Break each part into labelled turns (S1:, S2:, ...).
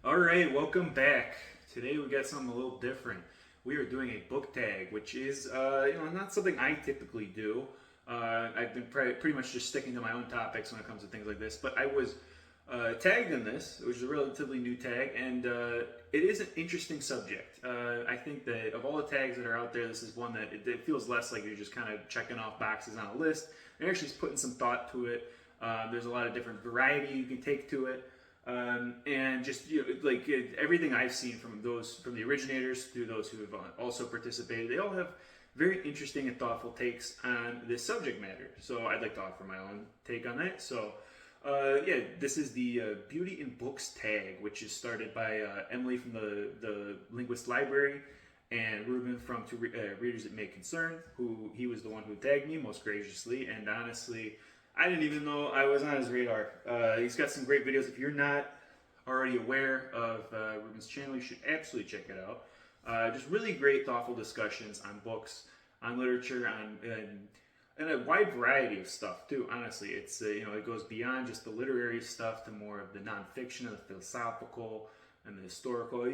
S1: All right, welcome back. Today we got something a little different. We are doing a book tag, which is not something I typically do. I've been pretty much just sticking to my own topics when it comes to things like this. But I was tagged in this, which is a relatively new tag, and it is an interesting subject. I think that of all the tags that are out there, this is one that it feels less like you're just kind of checking off boxes on a list. And actually, is putting some thought to it. There's a lot of different variety you can take to it. And just everything I've seen from the originators to those who have also participated, they all have very interesting and thoughtful takes on this subject matter. So I'd like to offer my own take on that. So this is the Beauty in Books tag, which is started by Emily from the Linguist Library and Ruben from Readers It May Concern, who he was the one who tagged me most graciously, and honestly, I didn't even know I was on his radar. He's got some great videos. If you're not already aware of Ruben's channel, you should absolutely check it out. Just really great, thoughtful discussions on books, on literature, and a wide variety of stuff too. Honestly, it's it goes beyond just the literary stuff to more of the nonfiction, and the philosophical, and the historical.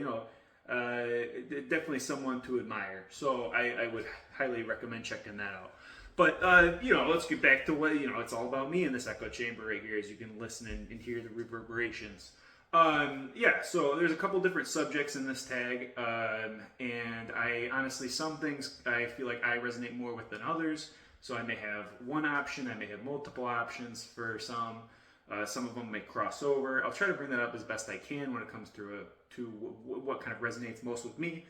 S1: Definitely someone to admire. So I would highly recommend checking that out. But, let's get back to what, it's all about me in this echo chamber right here, as you can listen and hear the reverberations. So there's a couple different subjects in this tag, and I honestly, some things I feel like I resonate more with than others. So I may have one option, I may have multiple options for some. Some of them may cross over. I'll try to bring that up as best I can when it comes to what kind of resonates most with me.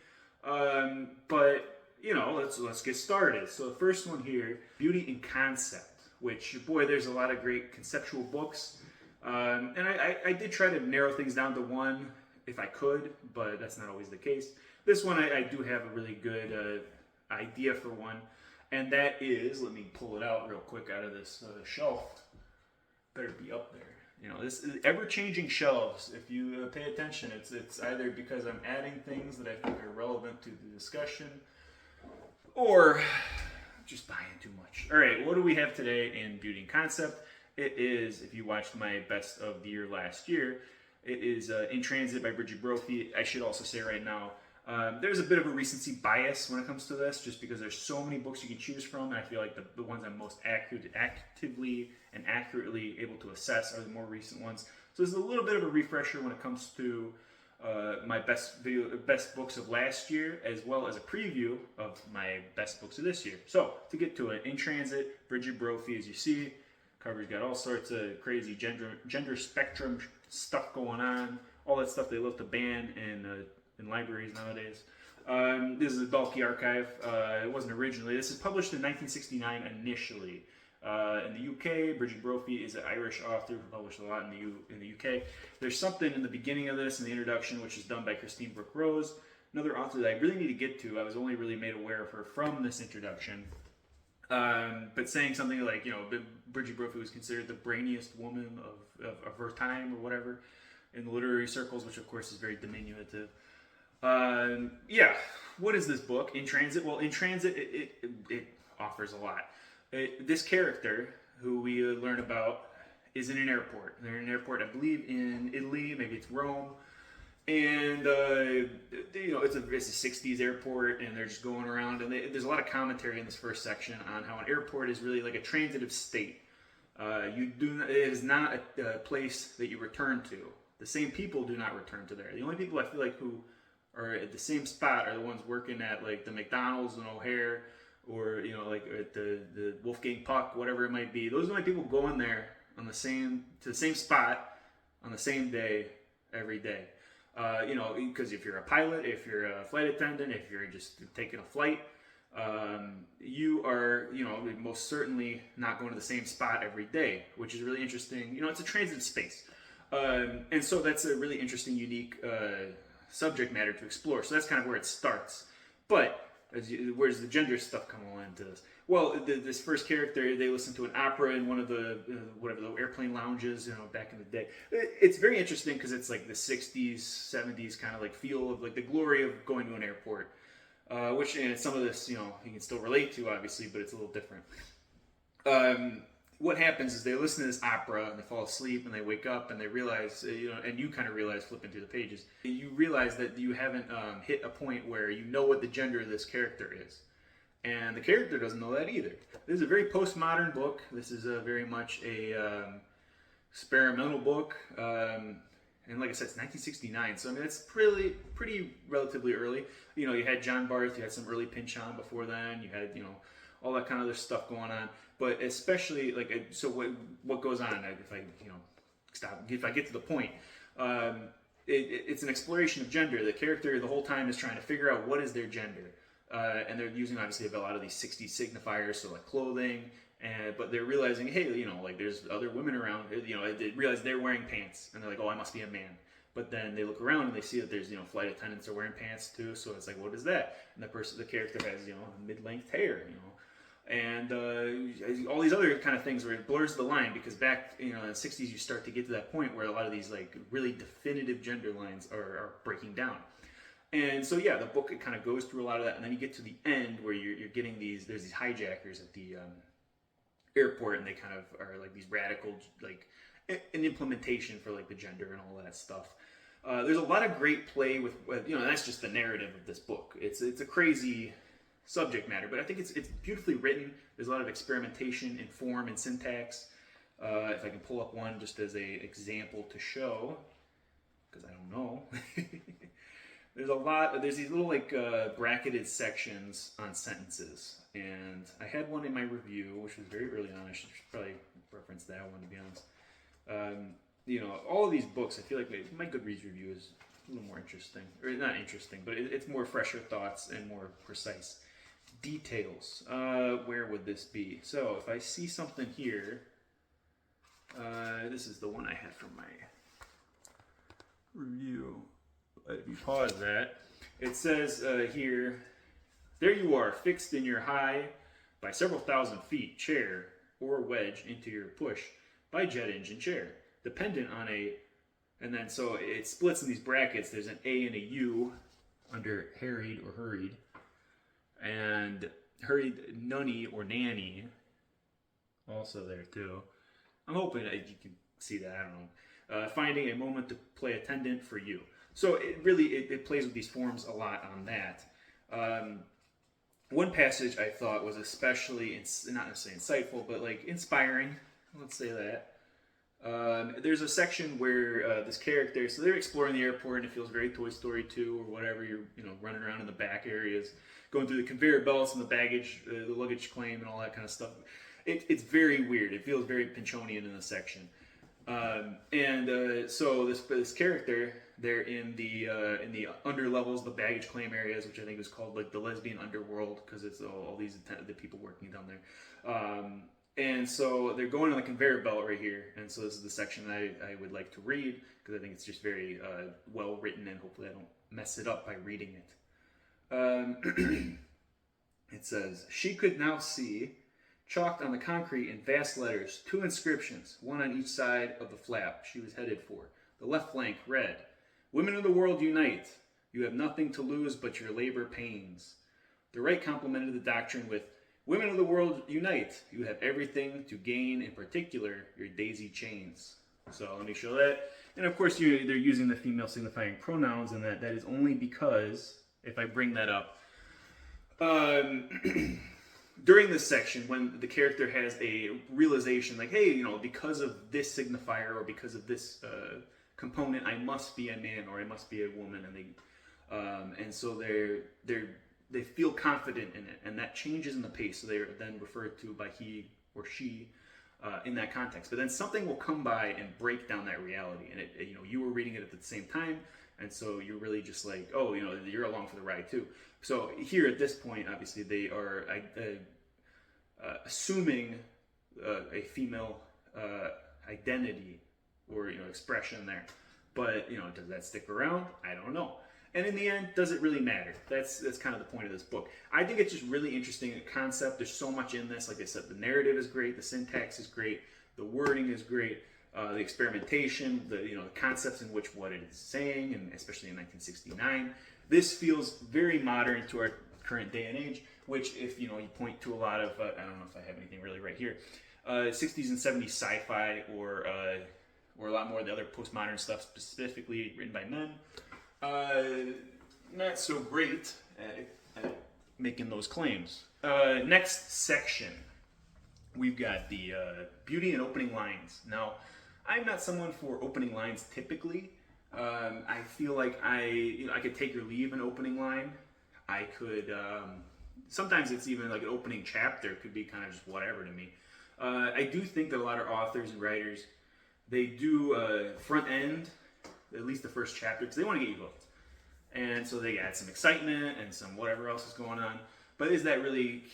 S1: Let's get started. So the first one here, Beauty in Concept, which, boy, there's a lot of great conceptual books. And I did try to narrow things down to one if I could, but that's not always the case. This one, I do have a really good idea for one, and that is, let me pull it out real quick out of this shelf. Better be up there. This is ever-changing shelves. If you pay attention, it's either because I'm adding things that I think are relevant to the discussion, or just buying too much. All right, what do we have today in Beauty and Concept? It is, if you watched my best of the year last year, it is In Transit by Brigid Brophy. I should also say right now, there's a bit of a recency bias when it comes to this, just because there's so many books you can choose from, and I feel like the ones I'm most actively and accurately able to assess are the more recent ones. So there's a little bit of a refresher when it comes to my best books of last year, as well as a preview of my best books of this year. So to get to it, In Transit, Brigid Brophy, as you see, cover's got all sorts of crazy gender spectrum stuff going on, all that stuff they love to ban in libraries nowadays. This is a bulky archive. It wasn't originally. This is published in 1969 initially. In the UK, Brigid Brophy is an Irish author who published a lot in the UK. There's something in the beginning of this, in the introduction, which is done by Christine Brooke Rose, another author that I really need to get to. I was only really made aware of her from this introduction. But saying something like, Brigid Brophy was considered the brainiest woman of her time or whatever in the literary circles, which of course is very diminutive. What is this book, In Transit? Well, In Transit, it offers a lot. This character, who we learn about, is in an airport. They're in an airport, I believe, in Italy, maybe it's Rome. And, it's a 60s airport, and they're just going around. And there's a lot of commentary in this first section on how an airport is really like a transitive state. It is not a place that you return to. The same people do not return to there. The only people I feel like who are at the same spot are the ones working at like the McDonald's in O'Hare, or at the Wolfgang Puck, whatever it might be. Those are the only people going there to the same spot on the same day every day. Because if you're a pilot, if you're a flight attendant, if you're just taking a flight, you are most certainly not going to the same spot every day, which is really interesting. It's a transit space, and so that's a really interesting, unique subject matter to explore. So that's kind of where it starts. But where's the gender stuff come along into this? Well, this first character, they listen to an opera in one of the the airplane lounges, back in the day. It's very interesting because it's like the 60s, 70s kind of like feel of like the glory of going to an airport, which and some of this you can still relate to, obviously, but it's a little different. what happens is they listen to this opera and they fall asleep and they wake up and they realize, and you kind of realize flipping through the pages, you realize that you haven't hit a point where you know what the gender of this character is. And the character doesn't know that either. This is a very postmodern book. This is very much a experimental book. And like I said, it's 1969, so I mean, it's pretty relatively early. You had John Barth, you had some early Pynchon before then, you had, all that kind of other stuff going on. But especially, so what goes on, if I get to the point, it's an exploration of gender. The character the whole time is trying to figure out what is their gender. And they're using, obviously, a lot of these 60s signifiers, so like clothing, but they're realizing, hey, there's other women around, they realize they're wearing pants, and they're like, oh, I must be a man. But then they look around and they see that there's, flight attendants are wearing pants too, so it's like, what is that? And the character has, mid-length hair, and all these other kind of things where it blurs the line, because back, in the 60s, you start to get to that point where a lot of these, really definitive gender lines are breaking down. And so, yeah, the book, it kind of goes through a lot of that, and then you get to the end where you're getting there's these hijackers at the airport, and they kind of are like these radical, an implementation for the gender and all that stuff. There's a lot of great play with that's just the narrative of this book. It's a crazy subject matter, but I think it's beautifully written. There's a lot of experimentation in form and syntax. If I can pull up one just as a example to show, because I don't know. There's these little bracketed sections on sentences, and I had one in my review, which was very early on. I should probably reference that one, to be honest. All of these books, I feel like my Goodreads review is a little more interesting, or not interesting, but it's more fresher thoughts and more precise details. Where would this be? So if I see something here, this is the one I had from my review. If you pause that, it says here, there you are, fixed in your high by several thousand feet chair or wedge into your push by jet engine chair, dependent on and then so it splits in these brackets. There's an A and a U under harried or hurried, and hurried nunny or nanny also there too. I'm hoping that you can see that, I don't know. Finding a moment to play attendant for you. So it really, it plays with these forms a lot on that. One passage I thought was especially, not necessarily insightful, but inspiring, let's say that. There's a section where this character, so they're exploring the airport, and it feels very Toy Story 2 or whatever. You're running around in the back areas, going through the conveyor belts and the baggage, the luggage claim, and all that kind of stuff. It's very weird. It feels very Pynchonian in this section. So this character, they're in the under levels, the baggage claim areas, which I think is called the lesbian underworld, because it's all these the people working down there. And so they're going on the conveyor belt right here, and so this is the section I would like to read, because I think it's just very well written, and hopefully I don't mess it up by reading it. It says, she could now see, chalked on the concrete in vast letters, 2 inscriptions, one on each side of the flap she was headed for. The left flank read, "Women of the world unite. You have nothing to lose but your labor pains." The right complemented the doctrine with, "Women of the world unite. You have everything to gain, in particular, your daisy chains." So let me show that. And of course, they're using the female signifying pronouns, and that is only because, if I bring that up, during this section, when the character has a realization, hey, because of this signifier or because of this component, I must be a man or I must be a woman, and so they feel confident in it, and that changes in the pace. So they're then referred to by he or she in that context. But then something will come by and break down that reality, and you were reading it at the same time, and so you're really just you're along for the ride too. So here at this point, obviously they are assuming a female identity or expression there, but does that stick around? I don't know. And in the end, does it really matter? That's kind of the point of this book. I think it's just really interesting concept. There's so much in this. Like I said, the narrative is great, the syntax is great, the wording is great, the experimentation, the concepts in which what it is saying, and especially in 1969. This feels very modern to our current day and age, which if you point to a lot of, I don't know if I have anything really right here, 60s and 70s sci-fi, or a lot more of the other postmodern stuff, specifically written by men. Not so great at making those claims. Next section, we've got the beauty and opening lines. Now, I'm not someone for opening lines typically. I feel like I could take or leave an opening line. I could, sometimes it's even like an opening chapter could be kind of just whatever to me. I do think that a lot of authors and writers, they do front end, at least the first chapter, because they want to get you hooked. And so they add some excitement and some whatever else is going on. But is that really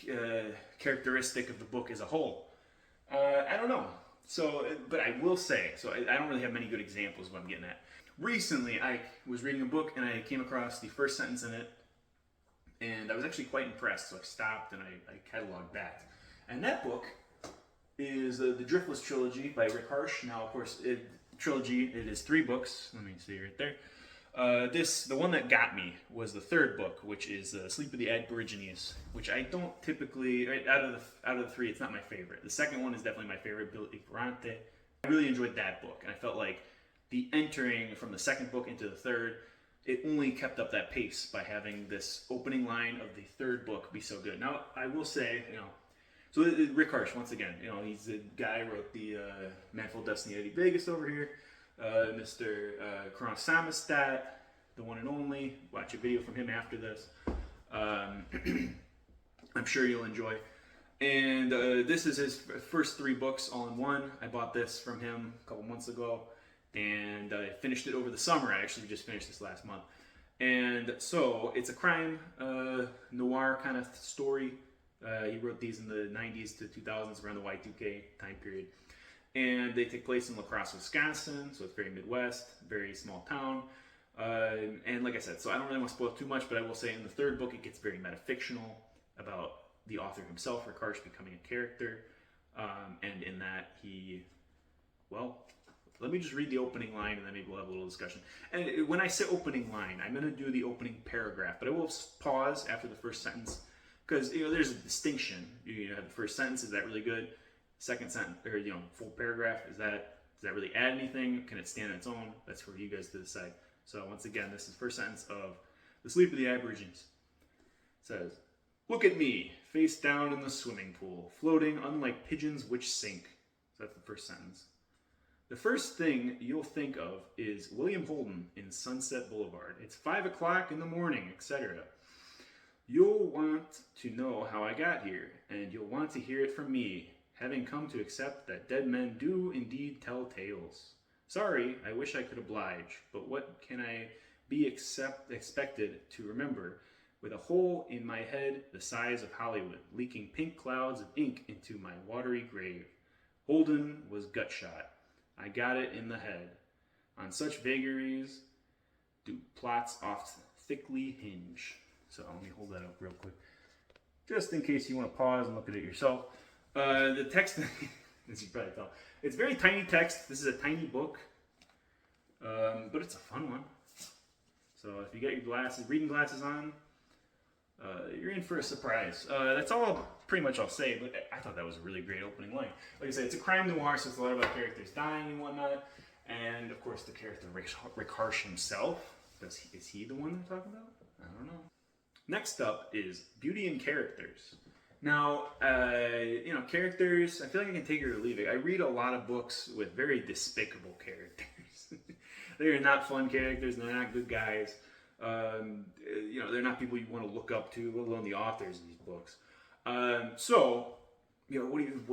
S1: characteristic of the book as a whole? I don't know. So, but I will say, so I don't really have many good examples of what I'm getting at. Recently, I was reading a book and I came across the first sentence in it, and I was actually quite impressed. So I stopped and I cataloged that. And that book is the Driftless Trilogy by Rick Harsh. Now, of course, Trilogy, it is 3 books. Let me see right there. The one that got me was the 3rd book, which is Sleep of the Aborigines, which I don't typically, out of the 3, it's not my favorite. The second one is definitely my favorite, Bill Ignorante. I really enjoyed that book, and I felt like the entering from the 2nd book into the 3rd, it only kept up that pace by having this opening line of the 3rd book be so good. Now, I will say, so Rick Harsh, once again, he's the guy who wrote the Manifold Destiny Eddie Vegas over here. Mr. Kronos Samizdat, the one and only. Watch a video from him after this. I'm sure you'll enjoy. And this is his first 3 books all in one. I bought this from him a couple months ago, and I finished it over the summer. I actually just finished this last month. And so it's a crime noir kind of story. He wrote these in the 90s to 2000s, around the Y2K time period. And they take place in La Crosse, Wisconsin, so it's very Midwest, very small town. And like I said, so I don't really want to spoil too much, but I will say in the 3rd book it gets very metafictional about the author himself, Rick Harsh, becoming a character. And in that let me just read the opening line and then maybe we'll have a little discussion. And when I say opening line, I'm going to do the opening paragraph, but I will pause after the first sentence because there's a distinction. You have the first sentence, is that really good? Second sentence, or full paragraph, does that really add anything? Can it stand on its own? That's for you guys to decide. So once again, this is the first sentence of The Sleep of the Aborigines. It says, "Look at me, face down in the swimming pool, floating unlike pigeons which sink." So that's the first sentence. "The first thing you'll think of is William Holden in Sunset Boulevard. It's 5 o'clock in the morning, etc. You'll want to know how I got here, and you'll want to hear it from me, having come to accept that dead men do indeed tell tales. Sorry, I wish I could oblige, but what can I be expected to remember with a hole in my head the size of Hollywood, leaking pink clouds of ink into my watery grave? Holden was gut-shot. I got it in the head. On such vagaries do plots oft thickly hinge." So let me hold that up real quick, just in case you want to pause and look at it yourself. The text, as you can probably tell, it's very tiny text. This is a tiny book, but it's a fun one. So if you got your reading glasses on, you're in for a surprise. That's all pretty much I'll say, but I thought that was a really great opening line. Like I said, it's a crime noir, so it's a lot about characters dying and whatnot. And of course, the character Rick Harsh himself. Is he the one we're talking about? I don't know. Next up is beauty and characters. Now, characters, I feel like I can take it or leave it. I read a lot of books with very despicable characters. They are not fun characters, they're not good guys. They're not people you want to look up to, let alone the authors of these books. What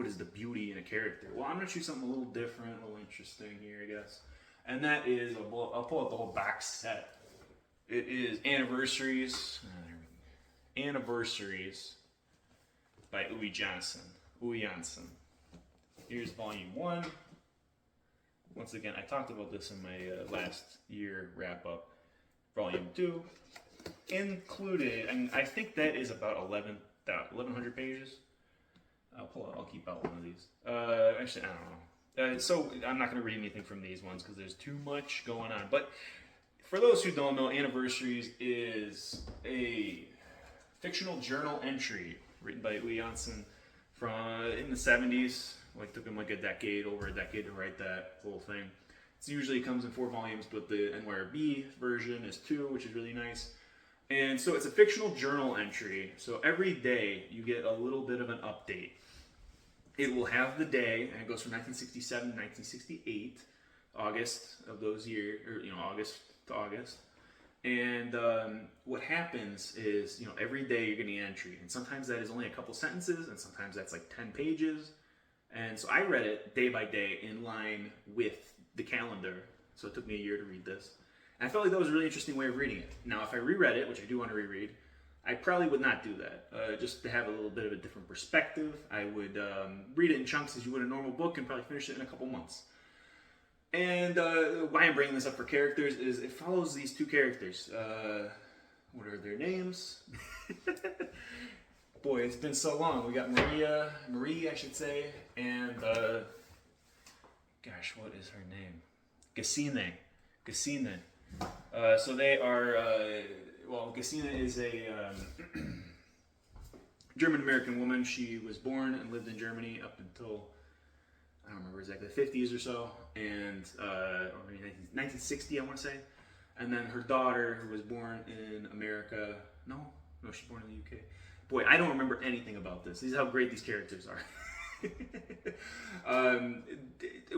S1: is the beauty in a character? Well, I'm going to choose something a little different, a little interesting here, I guess. And that is, I'll pull out the whole box set. It is Anniversaries. Anniversaries by Uwe Janssen. Here's volume 1. Once again, I talked about this in my last year wrap-up. Volume 2 included, and I think that is about 1,100 pages. I'll keep out one of these. Actually, I don't know. So I'm not going to read anything from these ones because there's too much going on. But for those who don't know, Anniversaries is a fictional journal entry written by Uwe Janssen in the 70s, Like took him like over a decade to write that whole thing. It usually comes in 4 volumes, but the NYRB version is 2, which is really nice. And so it's a fictional journal entry. So every day you get a little bit of an update. It will have the day, and it goes from 1967 to 1968, August of those years, or August to August. And what happens is, every day you're getting an entry, and sometimes that is only a couple sentences, and sometimes that's like 10 pages. And so I read it day by day in line with the calendar. So it took me a year to read this. And I felt like that was a really interesting way of reading it. Now, if I reread it, which I do want to reread, I probably would not do that. Just to have a little bit of a different perspective, I would read it in chunks as you would a normal book and probably finish it in a couple months. And why I'm bringing this up for characters is it follows these 2 characters. What are their names? Boy, it's been so long. We got Marie, I should say, and gosh, what is her name? Gesine. So they are, Gesine is a German-American woman. She was born and lived in Germany up until, I don't remember exactly, the 50s or so, and or maybe 1960, I want to say. And then her daughter, who was born in America, no, she's born in the UK. Boy, I don't remember anything about this. This is how great these characters are.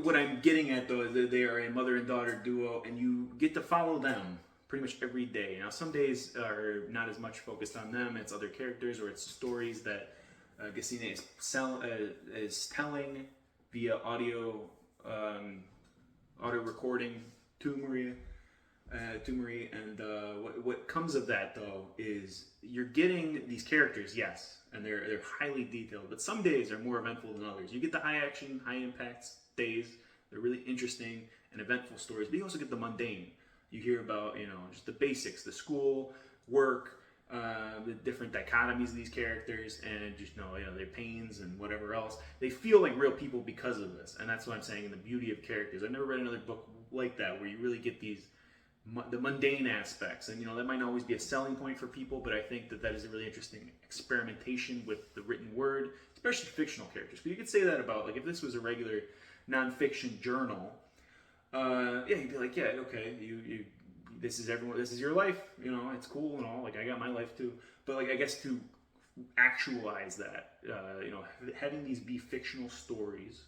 S1: What I'm getting at, though, is that they are a mother and daughter duo, and you get to follow them pretty much every day. Now, some days are not as much focused on them. It's other characters, or it's stories that Gesine is telling via audio recording to Marie. And what comes of that, though, is you're getting these characters, yes, and they're highly detailed, but some days are more eventful than others. You get the high action, high impact days. They're really interesting and eventful stories, but you also get the mundane. You hear about, just the basics, the school, work, the different dichotomies of these characters, and just, their pains and whatever else. They feel like real people because of this, and that's what I'm saying in the beauty of characters. I've never read another book like that where you really get the mundane aspects, and that might not always be a selling point for people, but I think that is a really interesting experimentation with the written word, especially fictional characters. But you could say that about, like, if this was a regular nonfiction journal, you'd be like, yeah, okay, you this is your life, it's cool and all, like, I got my life too, but, like, I guess to actualize that, having these be fictional stories,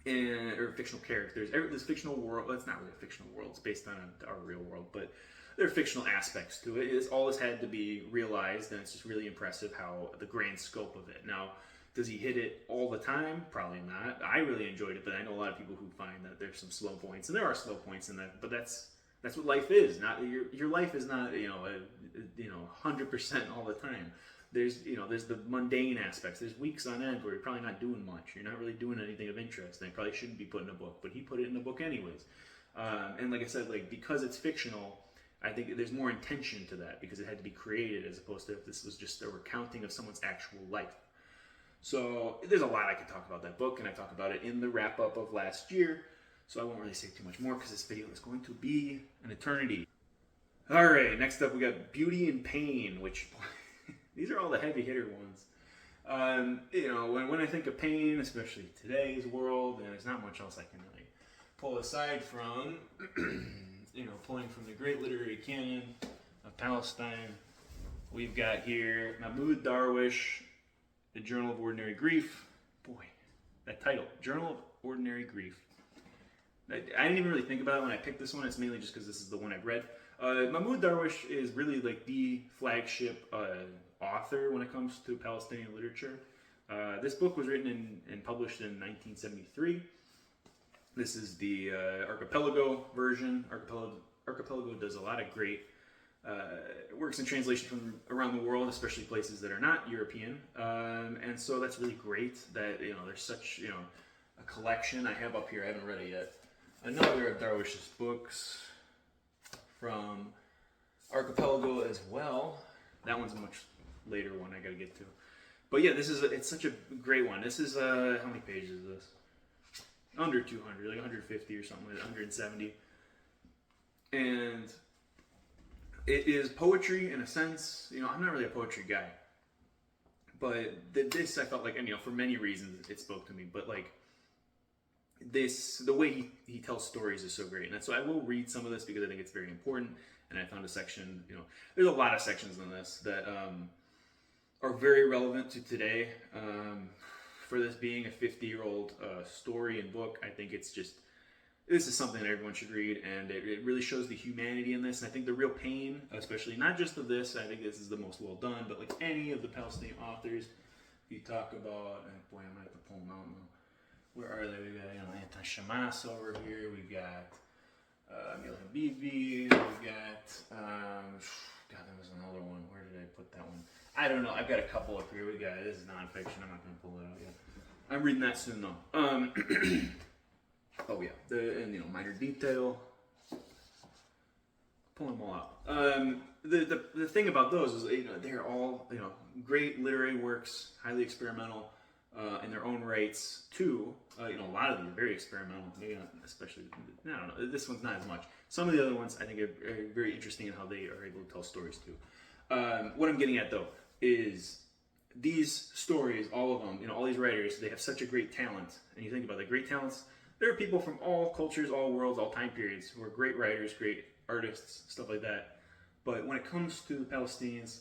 S1: or fictional characters, this fictional world, well, it's not really a fictional world, it's based on our real world, but there are fictional aspects to it. All this had to be realized, and it's just really impressive how the grand scope of it. Now, does he hit it all the time? Probably not. I really enjoyed it, but I know a lot of people who find that there's some slow points, and there are slow points in that, but that's what life is. Not your life is not 100% all the time. There's the mundane aspects. There's weeks on end where you're probably not doing much. You're not really doing anything of interest, and it probably shouldn't be put in a book, but he put it in a book anyways. And like I said, like, because it's fictional, I think there's more intention to that because it had to be created as opposed to if this was just a recounting of someone's actual life. So there's a lot I could talk about that book, and I talk about it in the wrap-up of last year, so I won't really say too much more because this video is going to be an eternity. All right, next up we got Beauty and Pain, which... These are all the heavy hitter ones. When I think of pain, especially today's world, and there's not much else I can really pull aside from, pulling from the great literary canon of Palestine, we've got here Mahmoud Darwish, The Journal of Ordinary Grief. Boy, that title, Journal of Ordinary Grief. I didn't even really think about it when I picked this one. It's mainly just because this is the one I've read. Mahmoud Darwish is really like the flagship author when it comes to Palestinian literature. This book was written and published in 1973. This is the Archipelago version. Archipelago does a lot of great works in translation from around the world, especially places that are not European. And so that's really great that there's such a collection. I have up here, I haven't read it yet, another of Darwish's books from Archipelago as well. That one's a much later one I gotta get to. But yeah, it's such a great one. This is, how many pages is this? Under 200, like 150 or something, like 170. And it is poetry in a sense. I'm not really a poetry guy. But this, I felt like, and for many reasons, it spoke to me. But like the way he tells stories is so great, and so I will read some of this because I think it's very important. And I found a section, there's a lot of sections in this that are very relevant to today. For this being a 50-year-old story and book, I think this is something that everyone should read, and it really shows the humanity in this. And I think the real pain, especially not just of this, I think this is the most well done, but like any of the Palestinian authors, you talk about, and boy, I'm gonna have to pull them out now. Where are they? We got Anti-Shamas over here. We got Bibi. We got God, there was another one. Where did I put that one? I don't know. I've got a couple up here. This is nonfiction. I'm not gonna pull it out yet. I'm reading that soon though. Oh yeah, minor detail. Pulling them all out. The thing about those is they're all great literary works, highly experimental in their own rights too. A lot of them are very experimental. Maybe not especially. I don't know. This one's not as much. Some of the other ones I think are very interesting in how they are able to tell stories too. What I'm getting at though is these stories, all of them, all these writers, they have such a great talent. And you think about the great talents. There are people from all cultures, all worlds, all time periods who are great writers, great artists, stuff like that. But when it comes to the Palestinians,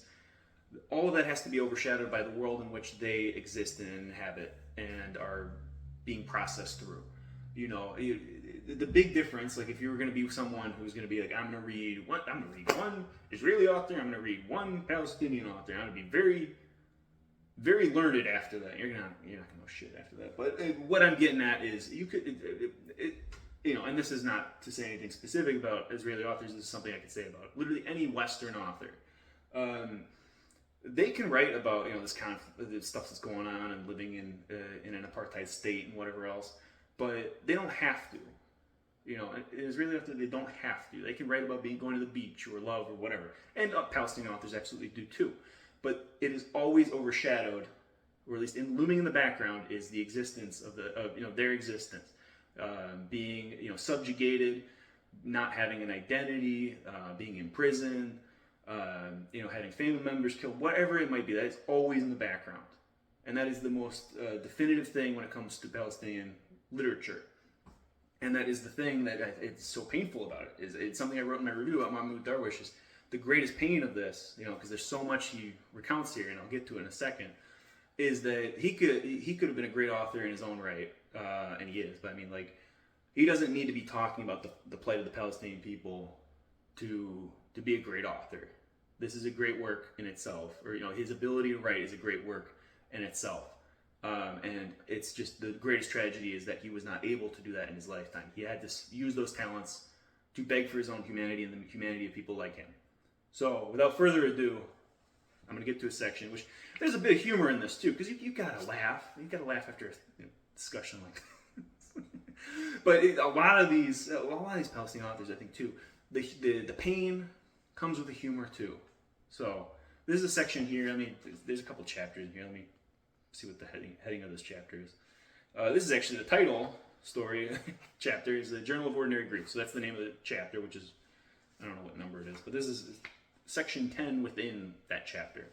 S1: all of that has to be overshadowed by the world in which they exist and inhabit and are being processed through. The big difference, like if you were going to be someone who's going to be like, I'm going to read one Israeli author, I'm going to read one Palestinian author, I'm going to be very, very learned after that. You're not going to know shit after that. But what I'm getting at is you could, and this is not to say anything specific about Israeli authors. This is something I could say about literally any Western author. They can write about this conflict, the stuff that's going on, and living in an apartheid state and whatever else, but they don't have to. Israeli authors, they don't have to. They can write about going to the beach or love or whatever, and Palestinian authors absolutely do too. But it is always overshadowed, or at least looming in the background, is the existence of their existence, being subjugated, not having an identity, being in prison, having family members killed, whatever it might be. That is always in the background, and that is the most definitive thing when it comes to Palestinian literature. And that is the thing that it's so painful about it. It's something I wrote in my review about Mahmoud Darwish. Is the greatest pain of this, because there's so much he recounts here, and I'll get to it in a second, is that he could have been a great author in his own right, and he is. But I mean, like, he doesn't need to be talking about the plight of the Palestinian people to be a great author. This is a great work in itself, or his ability to write is a great work in itself. And it's just the greatest tragedy is that he was not able to do that in his lifetime. He had to use those talents to beg for his own humanity and the humanity of people like him. So, without further ado, I'm going to get to a section which there's a bit of humor in this too, because you gotta laugh. You gotta laugh after a discussion like that. But a lot of these Palestinian authors, I think too, the pain comes with the humor too. So this is a section here. There's a couple chapters in here. Let me see what the heading of this chapter is. This is actually the title story chapter is the Journal of Ordinary Grief. So that's the name of the chapter, which is, I don't know what number it is, but this is section 10 within that chapter.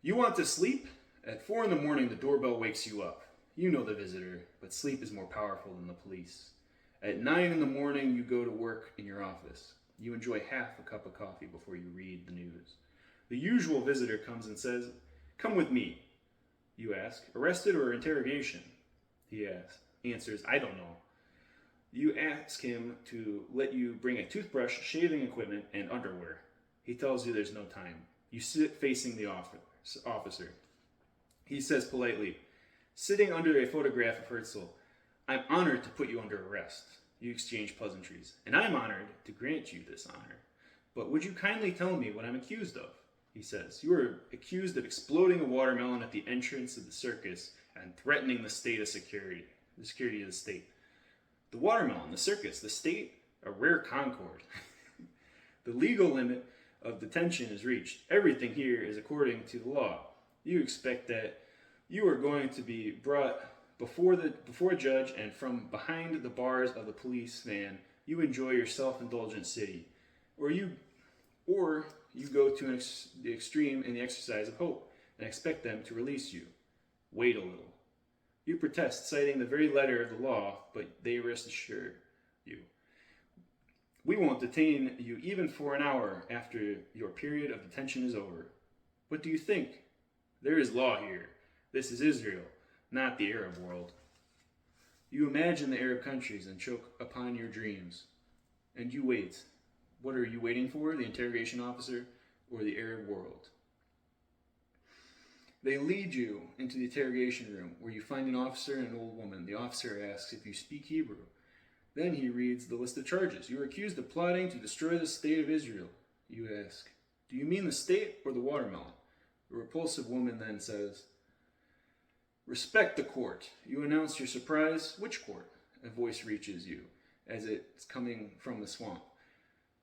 S1: You want to sleep? At 4 a.m, the doorbell wakes you up. You know the visitor, but sleep is more powerful than the police. At 9 a.m, you go to work in your office. You enjoy half a cup of coffee before you read the news. The usual visitor comes and says, "Come with me." You ask, "Arrested or interrogation?" He answers, "I don't know." You ask him to let you bring a toothbrush, shaving equipment, and underwear. He tells you there's no time. You sit facing the officer. He says politely, sitting under a photograph of Herzl, "I'm honored to put you under arrest." You exchange pleasantries. "And I'm honored to grant you this honor. But would you kindly tell me what I'm accused of?" He says, "You are accused of exploding a watermelon at the entrance of the circus and threatening the state of security, the security of the state." The watermelon, the circus, the state, a rare concord. The legal limit of detention is reached. Everything here is according to the law. You expect that you are going to be brought before a judge, and from behind the bars of the police van, you enjoy your self-indulgent city, or you go to the extreme in the exercise of hope. and expect them to release you. Wait a little. You protest, citing the very letter of the law, but they rest assured you. We won't detain you even for an hour after your period of detention is over. What do you think? There is law here. This is Israel, not the Arab world. You imagine the Arab countries and choke upon your dreams. And you wait. What are you waiting for, the interrogation officer or the Arab world? They lead you into the interrogation room, where you find an officer and an old woman. The officer asks if you speak Hebrew. Then he reads the list of charges. You are accused of plotting to destroy the state of Israel. You ask, do you mean the state or the watermelon? The repulsive woman then says, respect the court. You announce your surprise. Which court? A voice reaches you, as it's coming from the swamp.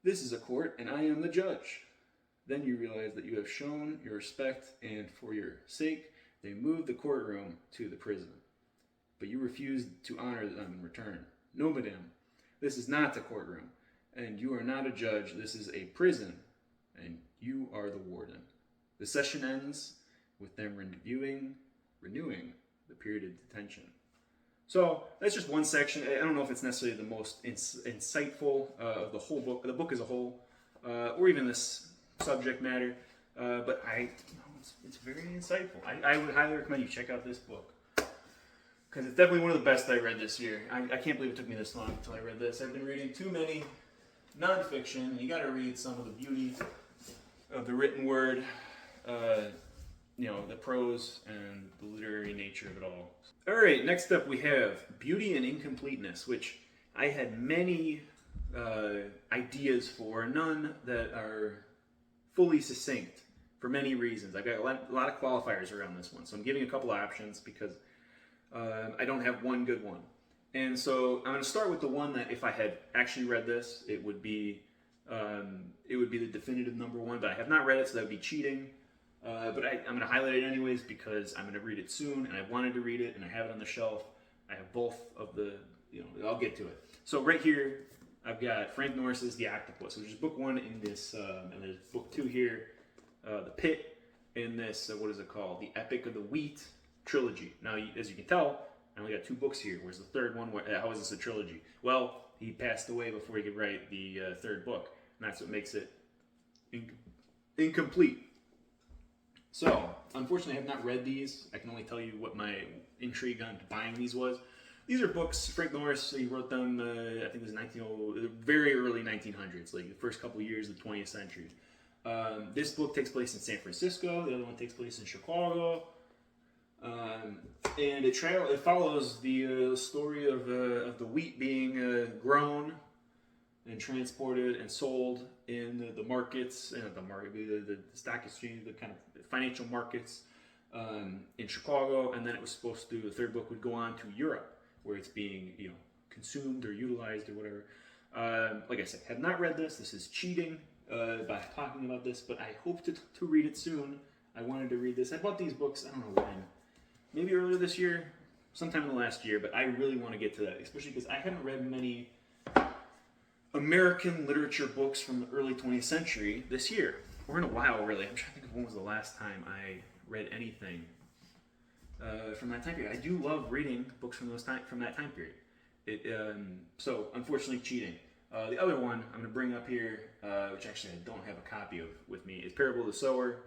S1: This is a court, and I am the judge. Then you realize that you have shown your respect, and for your sake, they move the courtroom to the prison. But you refuse to honor them in return. No, madame, this is not the courtroom, and you are not a judge. This is a prison, and you are the warden. The session ends with them renewing the period of detention. So that's just one section. I don't know if it's necessarily the most insightful of the whole book, the book as a whole, or even this subject matter, but it's very insightful. I would highly recommend you check out this book, because it's definitely one of the best I read this year. I can't believe it took me this long until I read this. I've been reading too many nonfiction, and you got to read some of the beauty of the written word, the prose and the literary nature of it all. All right, next up we have Beauty and Incompleteness, which I had many ideas for, none that are fully succinct for many reasons. I've got a lot of qualifiers around this one, so I'm giving a couple options because I don't have one good one. And so I'm going to start with the one that if I had actually read this, it would be the definitive number one, but I have not read it, so that would be cheating. But I'm going to highlight it anyways because I'm going to read it soon, and I wanted to read it, and I have it on the shelf. I have both of the, I'll get to it. So right here, I've got Frank Norris's The Octopus, which is book one in this, and there's book two here, The Pit, in this, what is it called? The Epic of the Wheat Trilogy. Now, as you can tell, I only got two books here. Where's the third one? How is this a trilogy? Well, he passed away before he could write the third book, and that's what makes it incomplete. So, unfortunately, I have not read these. I can only tell you what my intrigue on buying these was. These are books, Frank Norris, he wrote them, I think it was very early 1900s, like the first couple years of the 20th century. This book takes place in San Francisco, the other one takes place in Chicago, and it follows the story of the wheat being grown and transported and sold in the markets, the stock exchange, the kind of financial markets in Chicago, and then it was supposed to, the third book would go on to Europe, where it's being, consumed or utilized or whatever. Like I said, have not read this. This is cheating by talking about this, but I hope to read it soon. I wanted to read this. I bought these books, I don't know when, maybe earlier this year, sometime in the last year, but I really want to get to that, especially because I haven't read many American literature books from the early 20th century this year, or in a while, really. I'm trying to think of when was the last time I read anything from that time period. I do love reading books from that time period. So, unfortunately, cheating. The other one I'm going to bring up here, which actually I don't have a copy of with me, is Parable of the Sower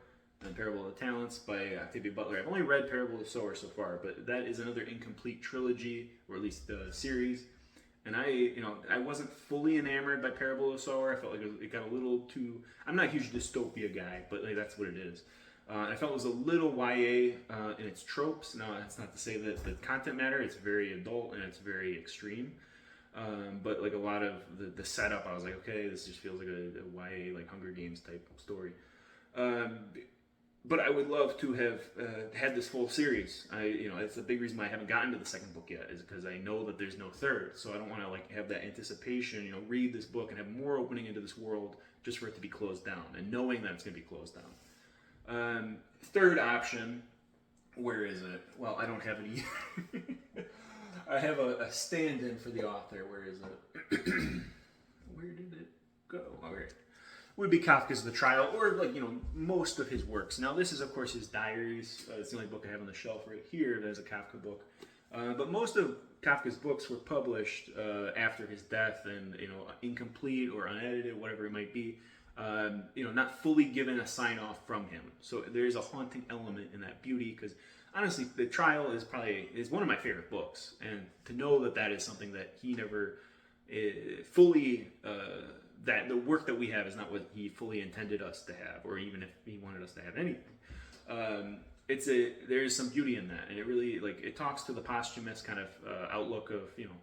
S1: and Parable of the Talents by Octavia Butler. I've only read Parable of the Sower so far, but that is another incomplete trilogy, or at least series. And I wasn't fully enamored by Parable of the Sower. I felt like it got a little too. I'm not a huge dystopia guy, but that's what it is. I felt it was a little YA in its tropes. Now, that's not to say that the content matter. It's very adult and it's very extreme. But like a lot of the setup, I was like, okay, this just feels like a YA, like Hunger Games type story. But I would love to have had this full series. It's a big reason why I haven't gotten to the second book yet, is because I know that there's no third. So I don't want to have that anticipation, read this book and have more opening into this world just for it to be closed down, and knowing that it's going to be closed down. Third option, where is it? Well, I don't have it either. I have a stand-in for the author. Where is it? Where did it go? Oh, here. would be Kafka's The Trial, or like, you know, most of his works. Now this is of course his diaries. It's the only book I have on the shelf right here that is a Kafka book. But most of Kafka's books were published after his death, and, you know, incomplete or unedited, whatever it might be. You know, not fully given a sign off from him. So there is a haunting element in that beauty, because honestly, The Trial is one of my favorite books, and to know that that is something that he never fully that the work that we have is not what he fully intended us to have, or even if he wanted us to have anything. There is some beauty in that, and it really, like, it talks to the posthumous kind of outlook of, you know,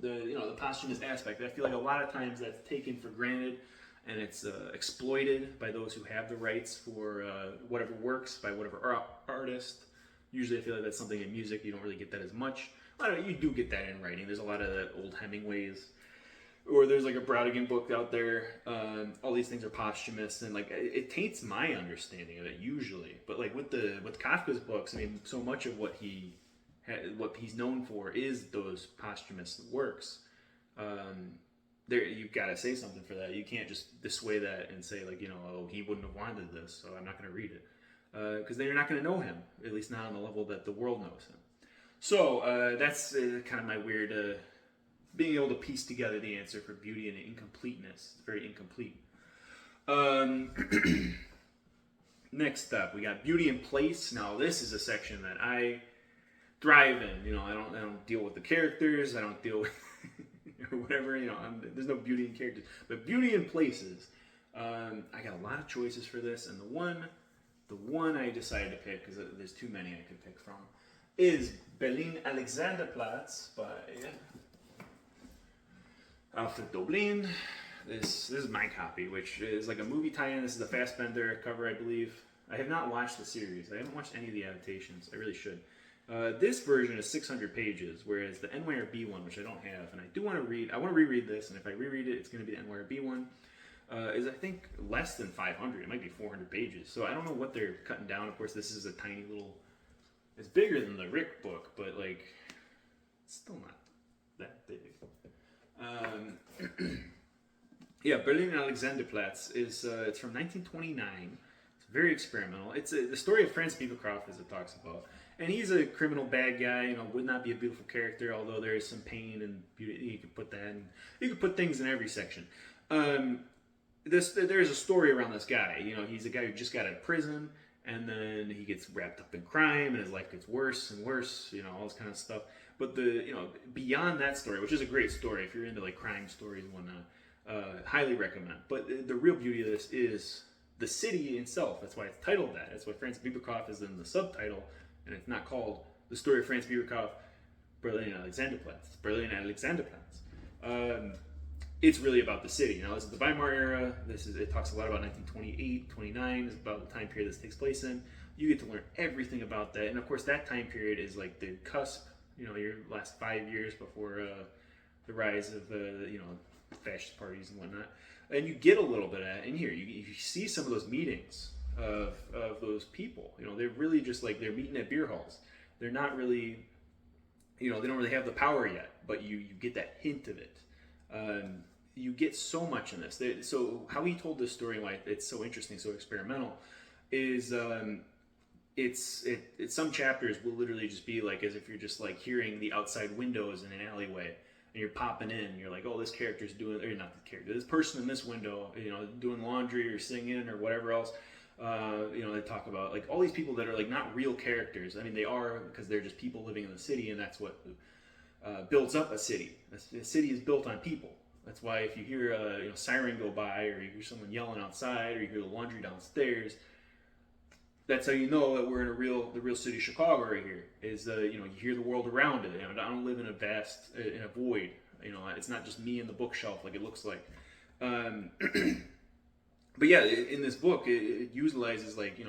S1: the posthumous aspect. I feel like a lot of times that's taken for granted, and it's exploited by those who have the rights for whatever works by whatever artist. Usually I feel like that's something in music, you don't really get that as much. You do get that in writing. There's a lot of that old Hemingways, or there's like a Brigid book out there. All these things are posthumous, and like it taints my understanding of it usually. But like with Kafka's books, I mean, so much of what he's known for is those posthumous works. You've got to say something for that. You can't just dissuade that and say, like, you know, oh, he wouldn't have wanted this, so I'm not going to read it, because then you're not going to know him, at least not on the level that the world knows him. So that's kind of my weird being able to piece together the answer for beauty and incompleteness. It's very incomplete. Next up, we got beauty in place. Now, this is a section that I thrive in. You know, I don't deal with the characters. I don't deal with whatever. You know, there's no beauty in characters, but beauty in places. I got a lot of choices for this, and the one I decided to pick, because there's too many I could pick from, is Berlin Alexanderplatz by Alfred Döblin. This is my copy, which is like a movie tie-in. This is the Fassbender cover, I believe. I have not watched the series. I haven't watched any of the adaptations. I really should. This version is 600 pages, whereas the NYRB one, which I don't have, and I do want to read. I want to reread this, and if I reread it, it's going to be the NYRB one. Is I think less than 500. It might be 400 pages. So I don't know what they're cutting down. Of course, this is a tiny little. It's bigger than the Rick book, but like, it's still not that big. Yeah, Berlin Alexanderplatz is it's from 1929. It's very experimental. It's the story of Franz Beavercroft, as it talks about, and he's a criminal bad guy. You know, would not be a beautiful character, although there is some pain and beauty. You could put that in. You could put things in every section. There's a story around this guy. You know, he's a guy who just got out of prison, and then he gets wrapped up in crime, and his life gets worse and worse. You know, all this kind of stuff. But beyond that story, which is a great story if you're into like crime stories and whatnot, highly recommend. But the real beauty of this is the city itself. That's why it's titled that. That's why Franz Beavercroft is in the subtitle, and it's not called The Story of Franz Beavercroft, Berlin Alexanderplatz. It's Berlin Alexanderplatz. It's really about the city. Now, this is the Weimar era. It talks a lot about 1928, 29 is about the time period this takes place in. You get to learn everything about that, and of course, that time period is like the cusp. You know, your last 5 years before the rise of fascist parties and whatnot, and you get a little bit of that in here. You see some of those meetings of those people. You know, they're really just like they're meeting at beer halls. They're not really, you know, they don't really have the power yet, but you get that hint of it. You get so much in this. So how he told this story and why it's so interesting, so experimental, is it's some chapters will literally just be like as if you're just like hearing the outside windows in an alleyway, and you're popping in, and you're like, oh, this character's doing, or not the character, this person in this window, you know, doing laundry or singing or whatever else. You know, they talk about like all these people that are like not real characters. I mean, they are, because they're just people living in the city, and that's what builds up a city. A city is built on people. That's why if you hear a siren go by, or you hear someone yelling outside, or you hear the laundry downstairs, that's how you know that we're in the real city of Chicago right here. Is you hear the world around it. You know, I don't live in a void. You know, it's not just me and the bookshelf like it looks like. But yeah, in this book, it utilizes like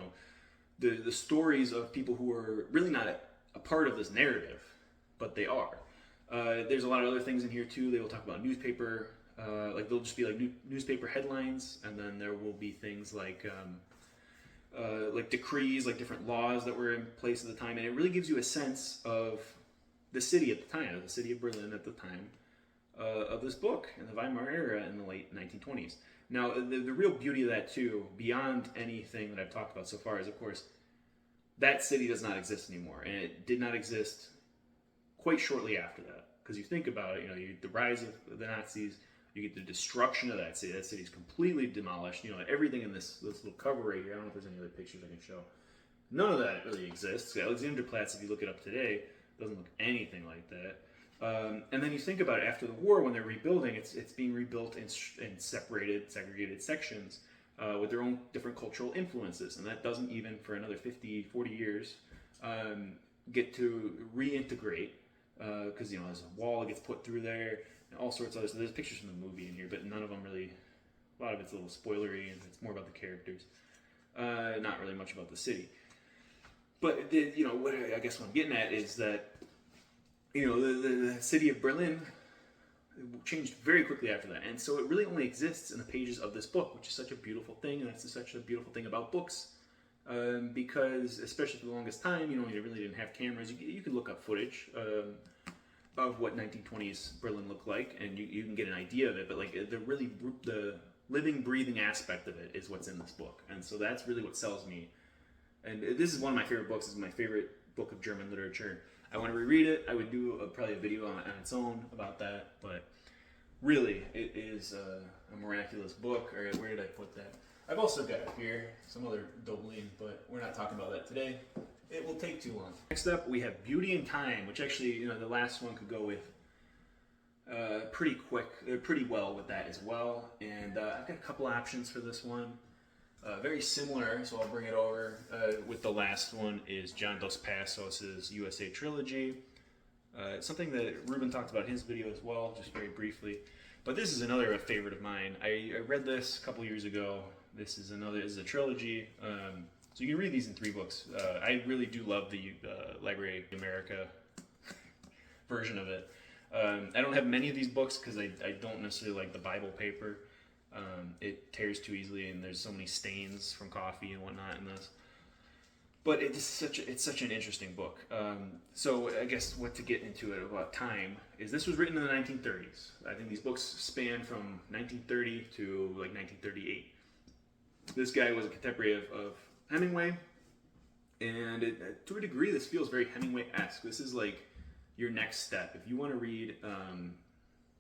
S1: the stories of people who are really not a part of this narrative, but they are. There's a lot of other things in here too. They will talk about newspaper, like they'll just be like newspaper headlines, and then there will be things like decrees, like different laws that were in place at the time, and it really gives you a sense of the city at the time, the city of Berlin at the time, of this book in the Weimar era in the late 1920s. Now, the real beauty of that, too, beyond anything that I've talked about so far, is, of course, that city does not exist anymore. And it did not exist quite shortly after that. Because you think about it, you get the rise of the Nazis, you get the destruction of that city. That city's completely demolished. Everything in this little cover right here, I don't know if there's any other pictures I can show. None of that really exists. Alexanderplatz, if you look it up today, doesn't look anything like that. And then you think about it, after the war, when they're rebuilding, it's being rebuilt in segregated sections with their own different cultural influences. And that doesn't even, for another 50, 40 years, get to reintegrate, because, there's a wall that gets put through there, and all sorts of other stuff. There's pictures from the movie in here, but none of them really, a lot of it's a little spoilery, and it's more about the characters, not really much about the city. But, what I guess what I'm getting at is that, the city of Berlin changed very quickly after that. And so it really only exists in the pages of this book, which is such a beautiful thing. And that's such a beautiful thing about books. Because, especially for the longest time, you really didn't have cameras. You could look up footage of what 1920s Berlin looked like, and you can get an idea of it. But, the living, breathing aspect of it is what's in this book. And so that's really what sells me. And this is one of my favorite books. It's my favorite book of German literature. I want to reread it. I would do probably a video on its own about that, but really, it is a miraculous book. All right, where did I put that? I've also got here some other Döblin, but we're not talking about that today. It will take too long. Next up, we have Beauty and Time, which actually, the last one could go with pretty well with that as well. And I've got a couple options for this one. Very similar, so I'll bring it over with the last one, is John Dos Passos' USA Trilogy. Something that Ruben talked about in his video as well, just very briefly. But this is another favorite of mine. I read this a couple years ago. This is a trilogy. So you can read these in 3 books. I really do love the Library of America version of it. I don't have many of these books because I don't necessarily like the Bible paper. It tears too easily, and there's so many stains from coffee and whatnot in this. But it's such an interesting book. So I guess what to get into it about time is this was written in the 1930s. I think these books span from 1930 to 1938. This guy was a contemporary of Hemingway, and to a degree, this feels very Hemingway-esque. This is like your next step. If you want to read,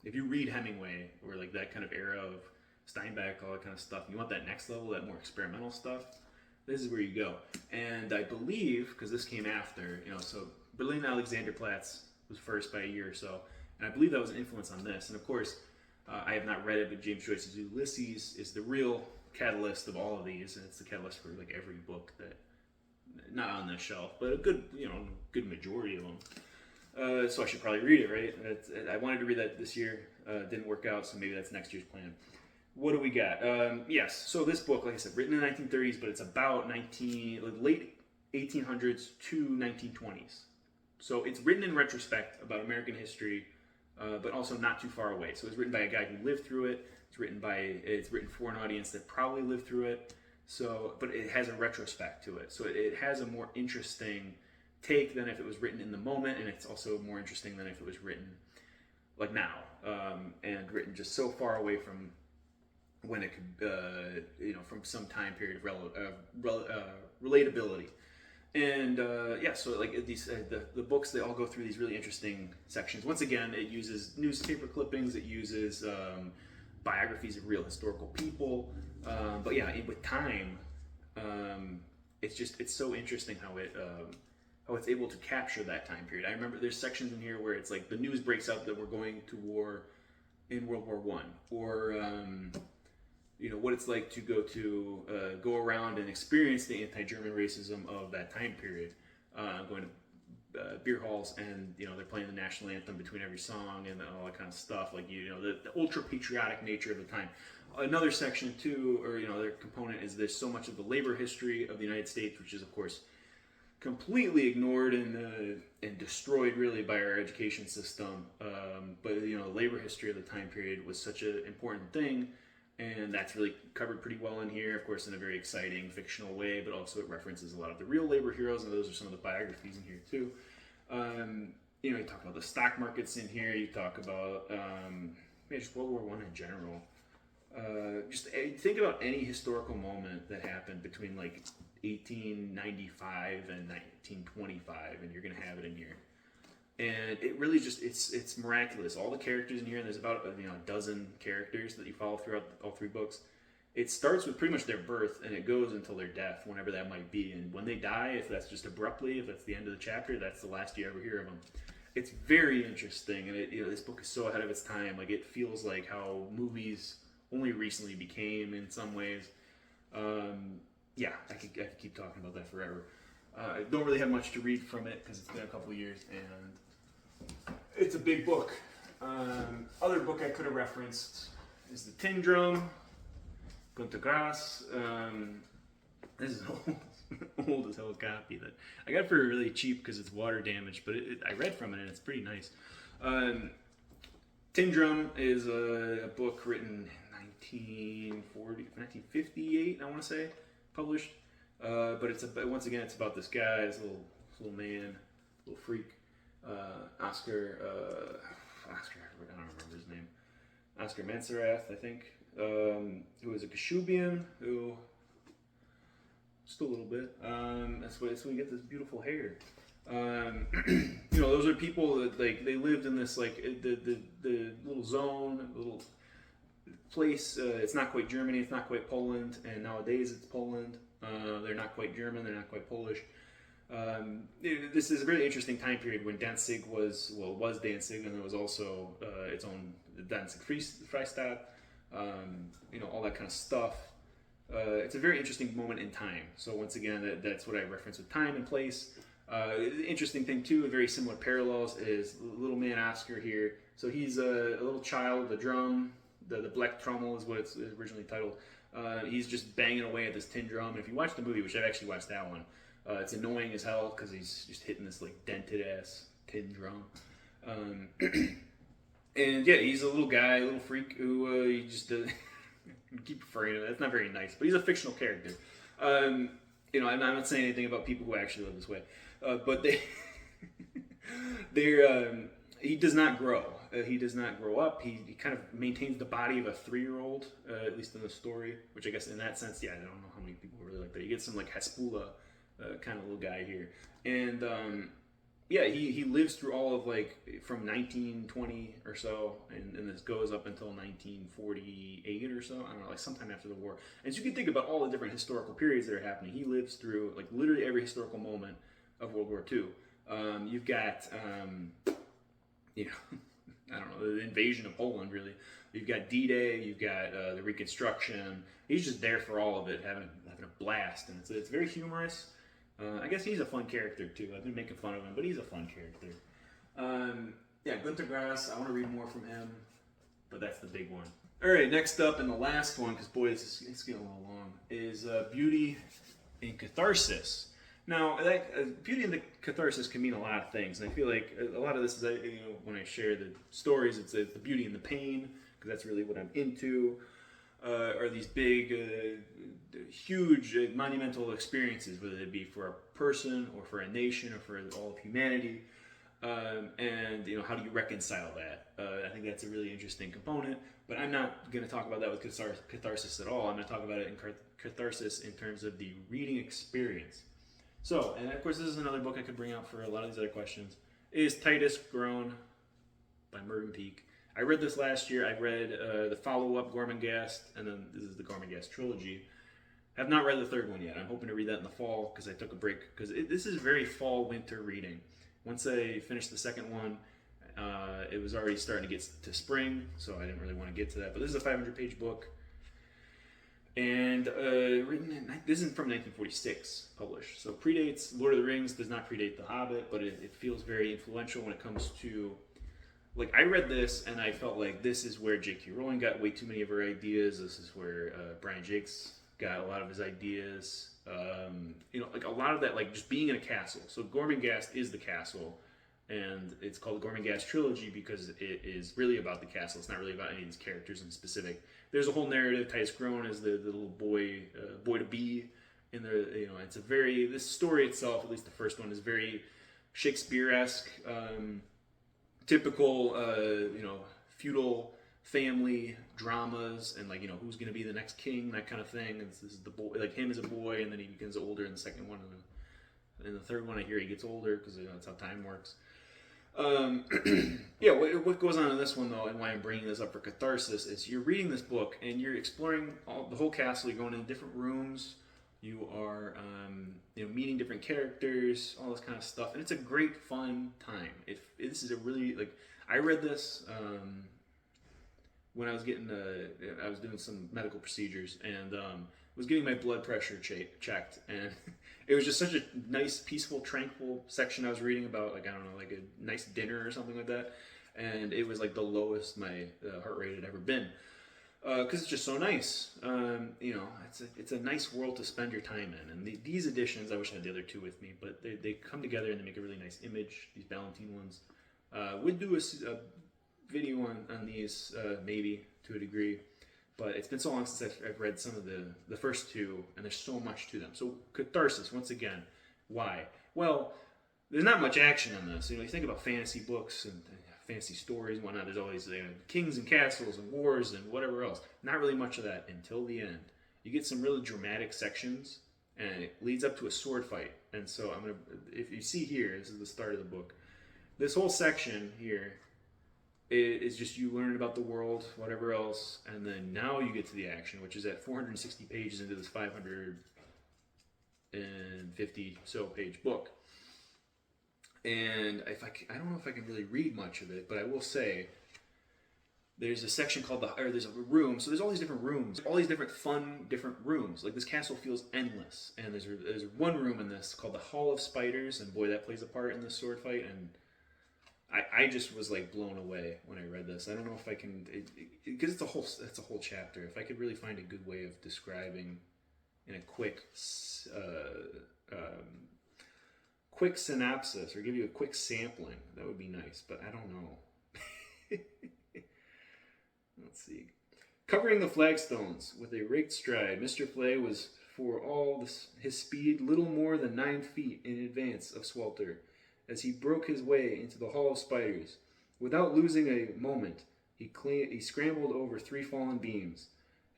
S1: if you read Hemingway or that kind of era of Steinbeck, all that kind of stuff, you want that next level, that more experimental stuff, this is where you go. And I believe, because this came after, so Berlin Alexanderplatz was first by a year or so, and I believe that was an influence on this. And of course, I have not read it, but James Joyce's Ulysses is the real catalyst of all of these, and it's the catalyst for every book that, not on this shelf, but a good, good majority of them. So I should probably read it, right? I wanted to read that this year, didn't work out, so maybe that's next year's plan. What do we got? Yes, so this book, like I said, written in the 1930s, but it's about late 1800s to 1920s. So it's written in retrospect about American history, but also not too far away. So it's written by a guy who lived through it. It's written for an audience that probably lived through it. So, but it has a retrospect to it. So it has a more interesting take than if it was written in the moment, and it's also more interesting than if it was written now, and written just so far away from when it could, from some time period of relatability. And so these the books, they all go through these really interesting sections. Once again, it uses newspaper clippings, it uses biographies of real historical people. But yeah, with time, it's so interesting how it's able to capture that time period. I remember there's sections in here where it's the news breaks out that we're going to war in World War I, or what it's like to go around and experience the anti-German racism of that time period, going to beer halls, and they're playing the national anthem between every song and all that kind of stuff, the ultra patriotic nature of the time. Another section too, or their component, is there's so much of the labor history of the United States, which is of course completely ignored and destroyed really by our education system. But the labor history of the time period was such an important thing, and that's really covered pretty well in here, of course, in a very exciting fictional way, but also it references a lot of the real labor heroes, and those are some of the biographies in here too. you talk about the stock markets in here. You talk about just World War One in general. Just think about any historical moment that happened between like 1895 and 1925, and you're gonna have it in here. And it really just it's miraculous. All the characters in here, and there's about a dozen characters that you follow throughout all 3 books. It starts with pretty much their birth, and it goes until their death, whenever that might be. And when they die, if that's just abruptly, if that's the end of the chapter, that's the last you ever hear of them. It's very interesting, and this book is so ahead of its time. Like, it feels like how movies only recently became in some ways. I could keep talking about that forever. I don't really have much to read from it because it's been a couple of years, and it's a big book. Other book I could have referenced is The Tin Drum, Günter Grass. This is an old as hell copy that I got for really cheap because it's water damaged, but I read from it and it's pretty nice. Tin Drum is a book written in 1958, I want to say, published. But once again, it's about this guy, this little man, little freak, Oscar, I don't remember his name, Oscar Mansarath, I think, who is a Kashubian, who, just a little bit, that's why we get this beautiful hair. Those are people that, like, they lived in this, like, the little zone, little place. It's not quite Germany, it's not quite Poland, and nowadays it's Poland. They're not quite German, they're not quite Polish. This is a really interesting time period when Danzig was Danzig, and there was also its own Danzig Freistaat, all that kind of stuff. It's a very interesting moment in time. So once again, that's what I reference with time and place. The interesting thing too, very similar parallels, is little man Oscar here. So he's a little child, the drum, the Black Trommel is what it's originally titled. He's just banging away at this tin drum, and if you watch the movie, which I've actually watched that one, it's annoying as hell because he's just hitting this like dented ass tin drum. And yeah, he's a little guy, a little freak who he just keep referring to. That's not very nice, but he's a fictional character. I'm not saying anything about people who actually live this way, but he does not grow. He does not grow up. He kind of maintains the body of a 3-year-old, at least in the story, which I guess in that sense, I don't know how many people really like that. You get some like Haspula kind of little guy here. And he lives through all of like from 1920 or so, and this goes up until 1948 or so. I don't know, like sometime after the war. And so you can think about all the different historical periods that are happening. He lives through like literally every historical moment of World War II. You've got, I don't know, the invasion of Poland, really. You've got D-Day, you've got the Reconstruction. He's just there for all of it, having a blast, and it's very humorous. I guess he's a fun character, too. I've been making fun of him, but he's a fun character. Günter Grass, I want to read more from him, but that's the big one. All right, next up, and the last one, because, boy, it's getting a little long, is Beauty in Catharsis. Now, beauty in the catharsis can mean a lot of things, and I feel like a lot of this is, when I share the stories, it's the beauty and the pain, because that's really what I'm into, are these big, huge, monumental experiences, whether it be for a person, or for a nation, or for all of humanity, and, how do you reconcile that? I think that's a really interesting component, but I'm not going to talk about that with catharsis at all. I'm going to talk about it in catharsis in terms of the reading experience. So, and of course this is another book I could bring out for a lot of these other questions, is Titus, Groan by Mervyn, Peake. I read this last year. I read the follow-up, Gormenghast, and then this is the Gormenghast Trilogy. I have not read the third one yet. I'm hoping to read that in the fall because I took a break, because this is very fall-winter reading. Once I finished the second one, it was already starting to get to spring, so I didn't really want to get to that. But this is a 500-page book. And this is from 1946, published. So predates Lord of the Rings, does not predate The Hobbit, but it feels very influential when it comes to, like, I read this and I felt like this is where J.K. Rowling got way too many of her ideas. This is where Brian Jakes got a lot of his ideas. Like a lot of that, like just being in a castle. So Gormenghast is the castle, and it's called the Gormenghast Trilogy because it is really about the castle. It's not really about any of these characters in specific. There's a whole narrative. Titus Groan is the little boy to be in the, it's a very, this story itself, at least the first one, is very Shakespeare-esque, typical, feudal family dramas, and like, who's going to be the next king, that kind of thing. And this is the boy, like him as a boy, and then he becomes older in the second one, and in the third one I hear he gets older because that's how time works. Yeah, what goes on in this one though, and why I'm bringing this up for Catharsis, is you're reading this book and you're exploring the whole castle. You're going into different rooms. You are, meeting different characters, all this kind of stuff, and it's a great fun time. This is a really, like, I read this when I was I was doing some medical procedures, and was getting my blood pressure checked, and it was just such a nice, peaceful, tranquil section I was reading about, like, I don't know, like a nice dinner or something like that, and it was like the lowest my heart rate had ever been, because it's just so nice. It's a nice world to spend your time in, and these editions, I wish I had the other two with me, but they come together and they make a really nice image, these Ballantine ones. Would do a video on these, maybe, to a degree. But it's been so long since I've read some of the first two, and there's so much to them. So Catharsis, once again, why? Well, there's not much action in this. You think about fantasy books and fantasy stories and whatnot. There's always kings and castles and wars and whatever else. Not really much of that until the end. You get some really dramatic sections, and it leads up to a sword fight. And so if you see here, this is the start of the book. This whole section here is just you learning about the world, whatever else, and then now you get to the action, which is at 460 pages into this 550 so page book. And I don't know if I can really read much of it, but I will say there's a section called there's a room. So there's all these different rooms, all these different fun, different rooms. Like, this castle feels endless. And there's one room in this called the Hall of Spiders, and boy, that plays a part in this sword fight. And I just was like blown away when I read this. I don't know if I can, because it's a whole chapter. If I could really find a good way of describing in a quick synopsis, or give you a quick sampling, that would be nice. But I don't know. Let's see. Covering the flagstones with a raked stride, Mr. Flay was, for all his speed, little more than 9 feet in advance of Swelter. As he broke his way into the Hall of Spiders, without losing a moment, he scrambled over 3 fallen beams.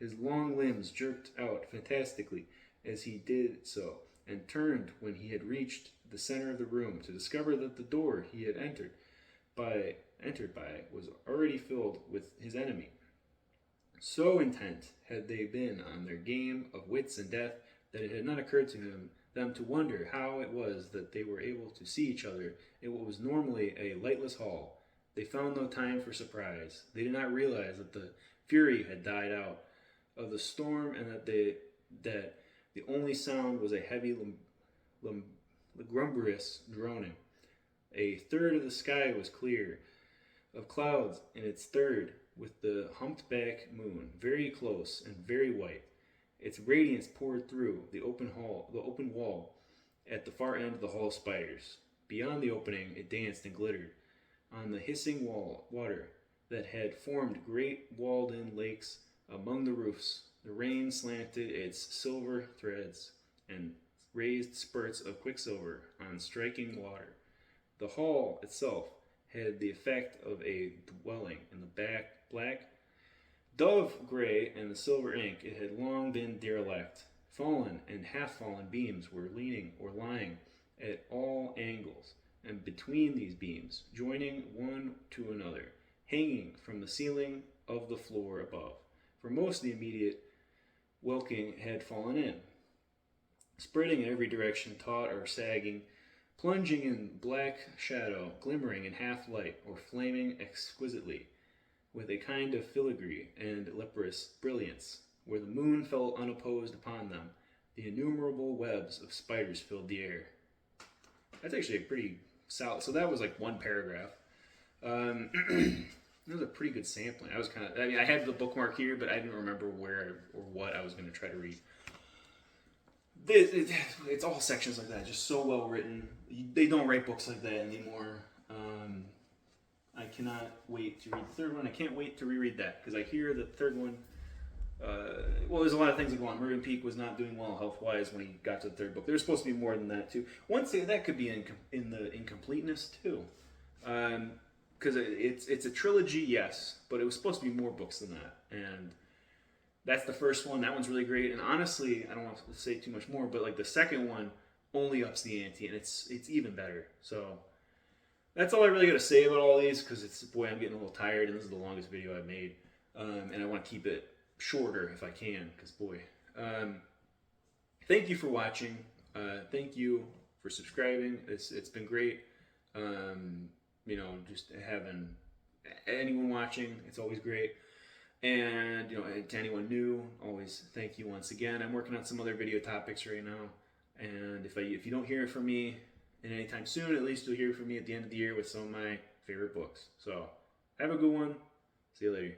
S1: His long limbs jerked out fantastically as he did so, and turned when he had reached the center of the room to discover that the door he had entered by was already filled with his enemy. So intent had they been on their game of wits and death that it had not occurred to them to wonder how it was that they were able to see each other in what was normally a lightless hall. They found no time for surprise. They did not realize that the fury had died out of the storm, and that the only sound was a heavy, lugubrious droning. A third of the sky was clear of clouds in its third, with the humped-back moon very close and very white. Its radiance poured through the open wall at the far end of the Hall of Spiders. Beyond the opening, it danced and glittered on the hissing water that had formed great walled-in lakes among the roofs. The rain slanted its silver threads and raised spurts of quicksilver on striking water. The hall itself had the effect of a dwelling in the black dove gray and the silver ink. It had long been derelict. Fallen and half-fallen beams were leaning or lying at all angles, and between these beams, joining one to another, hanging from the ceiling of the floor above. For most of the immediate welkin had fallen in, spreading in every direction, taut or sagging, plunging in black shadow, glimmering in half-light, or flaming exquisitely with a kind of filigree and leprous brilliance. Where the moon fell unopposed upon them, the innumerable webs of spiders filled the air. That's actually a pretty solid. So that was like one paragraph. That was a pretty good sampling. I had the bookmark here, but I didn't remember where or what I was going to try to read. It's all sections like that, just so well written. They don't write books like that anymore. I cannot wait to read the third one. I can't wait to reread that, because I hear the third one well, there's a lot of things that go on. Mervyn Peake was not doing well health-wise when he got to the third book. There's supposed to be more than that too. One thing that could be in the Incompleteness too, because it's a trilogy, yes, but it was supposed to be more books than that, and that's the first one. That one's really great, and honestly, I don't want to say too much more, but like the second one only ups the ante, and it's even better. So that's all I really got to say about all these, because boy, I'm getting a little tired, and this is the longest video I've made, and I want to keep it shorter if I can, because boy, thank you for watching. Thank you for subscribing. It's been great. You know, just having anyone watching, it's always great. And you know, to anyone new, always thank you once again. I'm working on some other video topics right now, and if you don't hear from me in any time soon, at least you'll hear from me at the end of the year with some of my favorite books. So have a good one. See you later.